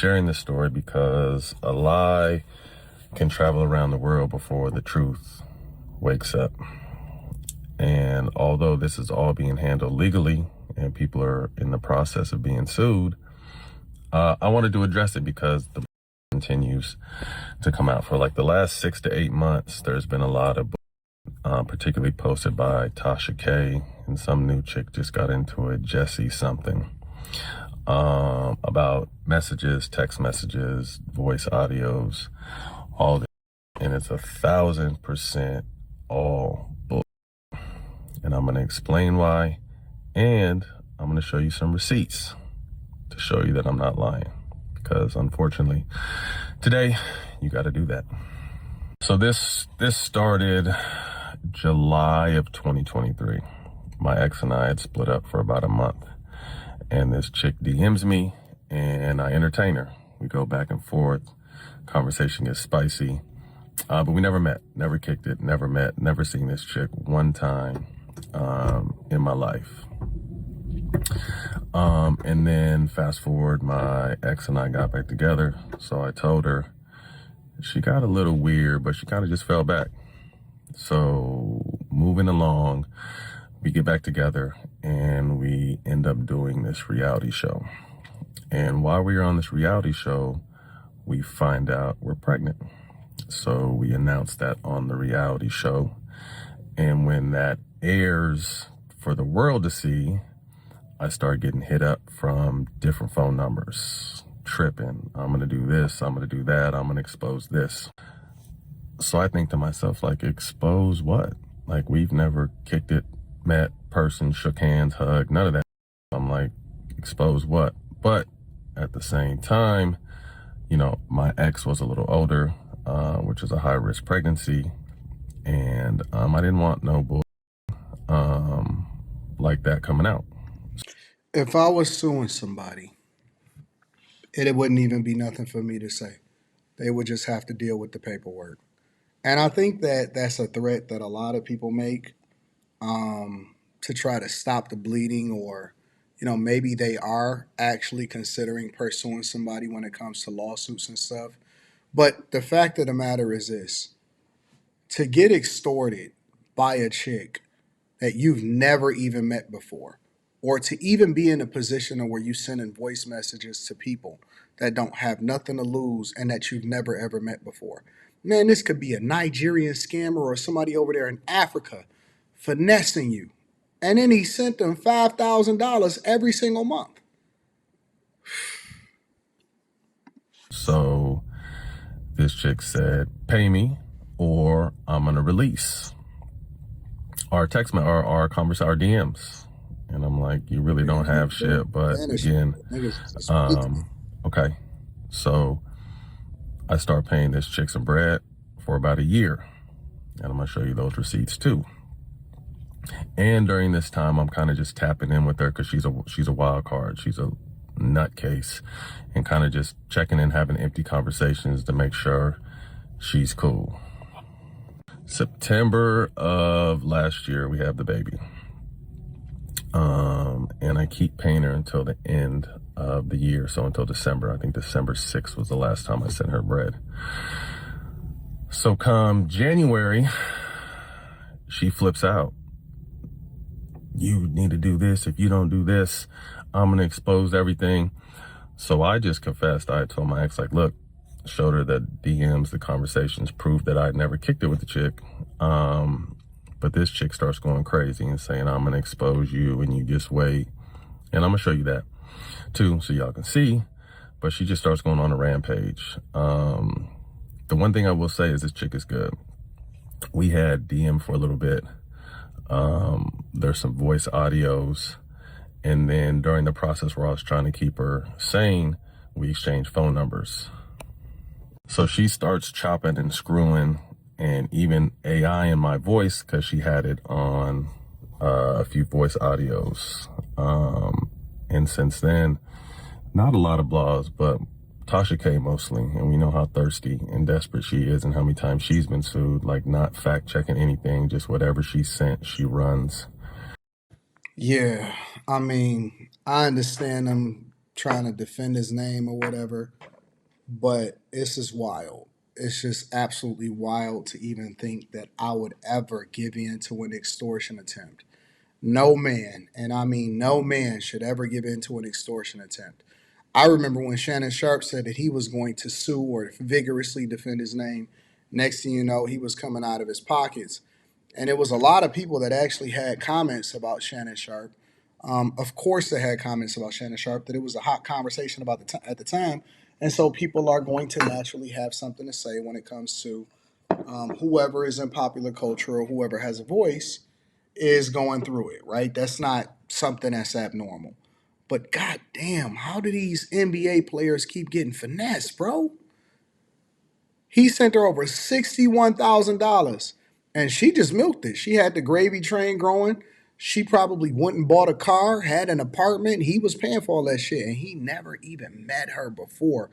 sharing this story because a lie can travel around the world before the truth wakes up. And although this is all being handled legally and people are in the process of being sued, I wanted to address it because the continues to come out. For like the last 6 to 8 months, there's been a lot of particularly posted by Tasha K, and some new chick just got into it, Jesse something, about messages, text messages, voice audios, all this. And it's 1,000% all bull. And I'm going to explain why, and I'm going to show you some receipts to show you that I'm not lying, because unfortunately today you got to do that. So this started July of 2023. My ex and I had split up for about a month, and this chick DMs me and I entertain her. We go back and forth, conversation gets spicy, but we never met, never kicked it, never met, never seen this chick one time in my life. And then fast forward, my ex and I got back together. So I told her, she got a little weird, but she kind of just fell back. So moving along, we get back together and we end up doing this reality show. And while we were on this reality show, we find out we're pregnant. So we announced that on the reality show. And when that airs for the world to see, I start getting hit up from different phone numbers, tripping. I'm going to do this. I'm going to do that. I'm going to expose this. So I think to myself, like, expose what? Like, we've never kicked it, met, person, shook hands, hugged, none of that. I'm like, expose what? But at the same time, you know, my ex was a little older, which is a high-risk pregnancy. And I didn't want no bull like that coming out. If I was suing somebody, it wouldn't even be nothing for me to say. They would just have to deal with the paperwork. And I think that that's a threat that a lot of people make to try to stop the bleeding, or, you know, maybe they are actually considering pursuing somebody when it comes to lawsuits and stuff. But the fact of the matter is this: to get extorted by a chick that you've never even met before, or to even be in a position where you sending voice messages to people that don't have nothing to lose and that you've never ever met before. Man, this could be a Nigerian scammer or somebody over there in Africa finessing you. And then he sent them $5,000 every single month. So this chick said, pay me or I'm going to release our text, our conversation, our DMs. And I'm like, you really don't have shit. But again, okay. So I start paying this chick some bread for about a year. And I'm going to show you those receipts too. And during this time, I'm kind of just tapping in with her because she's a wild card. She's a nutcase, and kind of just checking in, having empty conversations to make sure she's cool. September of last year, we have the baby. And I keep paying her until the end of the year. So until December. I think December 6th was the last time I sent her bread. So come January, she flips out. You need to do this. If you don't do this, I'm going to expose everything. So I just confessed. I told my ex, like, look, showed her the DMs, the conversations, proved that I'd never kicked it with the chick. But this chick starts going crazy and saying, I'm going to expose you and you just wait. And I'm going to show you that too, so y'all can see. But she just starts going on a rampage. The one thing I will say is this chick is good. We had DM for a little bit. There's some voice audios. And then during the process where I was trying to keep her sane, we exchanged phone numbers. So she starts chopping and screwing, and even AI in my voice, because she had it on a few voice audios. And since then, not a lot of blogs, but Tasha K mostly. And we know how thirsty and desperate she is and how many times she's been sued, like not fact checking anything, just whatever she sent, she runs. Yeah, I mean, I understand him trying to defend his name or whatever, but it's just wild. It's just absolutely wild to even think that I would ever give in to an extortion attempt. No man, and I mean no man, should ever give in to an extortion attempt. I remember when Shannon Sharp said that he was going to sue or vigorously defend his name. Next thing you know, he was coming out of his pockets. And it was a lot of people that actually had comments about Shannon Sharp. Of course, they had comments about Shannon Sharp that it was a hot conversation about at the time, and so people are going to naturally have something to say when it comes to whoever is in popular culture or whoever has a voice is going through it. Right? That's not something that's abnormal. But goddamn, how do these NBA players keep getting finessed, bro? He sent her over $61,000 and she just milked it. She had the gravy train growing. She probably went and bought a car, had an apartment. He was paying for all that shit and he never even met her before.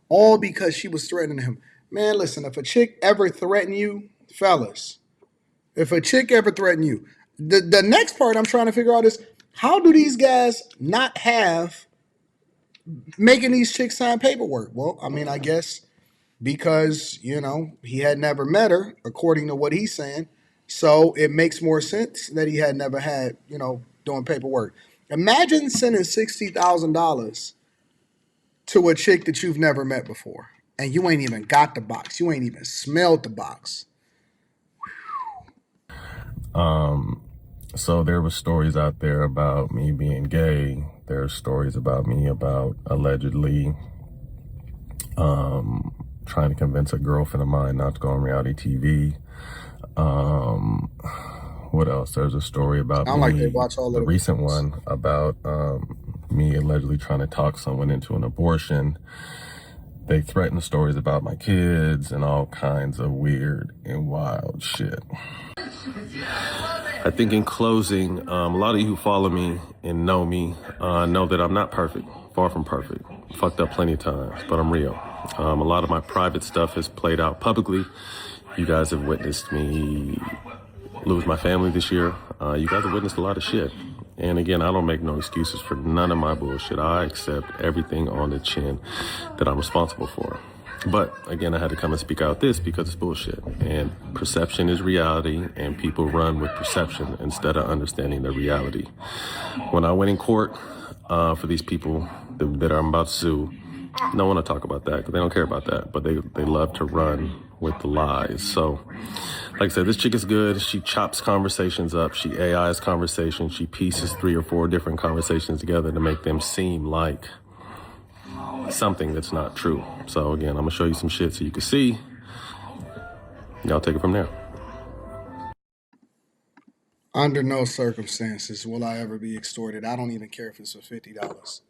All because she was threatening him. Man, listen, if a chick ever threaten you, fellas, if a chick ever threaten you, the next part I'm trying to figure out is how do these guys not have making these chicks sign paperwork? Well, I mean, I guess because, he had never met her, according to what he's saying. So it makes more sense that he had never had, doing paperwork. Imagine sending $60,000 to a chick that you've never met before. And you ain't even got the box. You ain't even smelled the box. So there were stories out there about me being gay. There are stories about me about allegedly trying to convince a girlfriend of mine not to go on reality TV. What else? There's a story about Sound me, like they watch all the of the recent videos. one about me allegedly trying to talk someone into an abortion. They threaten stories about my kids and all kinds of weird and wild shit. I think in closing, a lot of you who follow me and know me know that I'm not perfect, far from perfect. Fucked up plenty of times, but I'm real. A lot of my private stuff has played out publicly. You guys have witnessed me lose my family this year. You guys have witnessed a lot of shit. And again, I don't make no excuses for none of my bullshit. I accept everything on the chin that I'm responsible for. But again, I had to come and speak out this because it's bullshit. And perception is reality, and people run with perception instead of understanding the reality. When I went in court for these people that I'm about to sue, no one will talk about that because they don't care about that. But they love to run with the lies. So, like I said, this chick is good. She chops conversations up. She AIs conversations. She pieces 3 or 4 different conversations together to make them seem like something that's not true. So again, I'm gonna show you some shit so you can see. Y'all take it from there. Under no circumstances will I ever be extorted. I don't even care if it's for $50.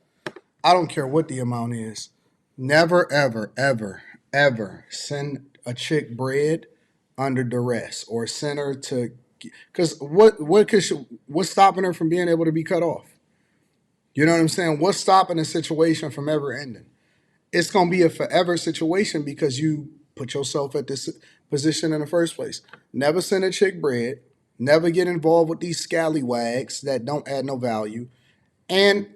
I don't care what the amount is. Never, ever, ever, ever send a chick bread under duress or send her to, because what's stopping her from being able to be cut off? You know what I'm saying? What's stopping a situation from ever ending? It's going to be a forever situation because you put yourself at this position in the first place. Never send a chick bread. Never get involved with these scallywags that don't add no value. And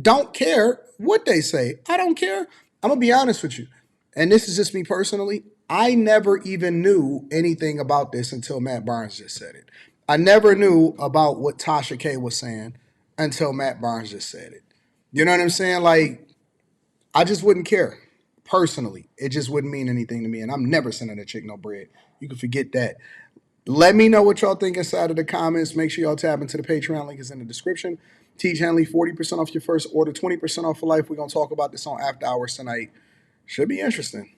don't care what they say. I don't care. I'm going to be honest with you. And this is just me personally. I never even knew anything about this until Matt Barnes just said it. I never knew about what Tasha K was saying until Matt Barnes just said it. You know what I'm saying? Like, I just wouldn't care. Personally, it just wouldn't mean anything to me. And I'm never sending a chick no bread. You can forget that. Let me know what y'all think inside of the comments. Make sure y'all tap into the Patreon. Link is in the description. Teach Henley 40% off your first order, 20% off for life. We're going to talk about this on After Hours tonight. Should be interesting.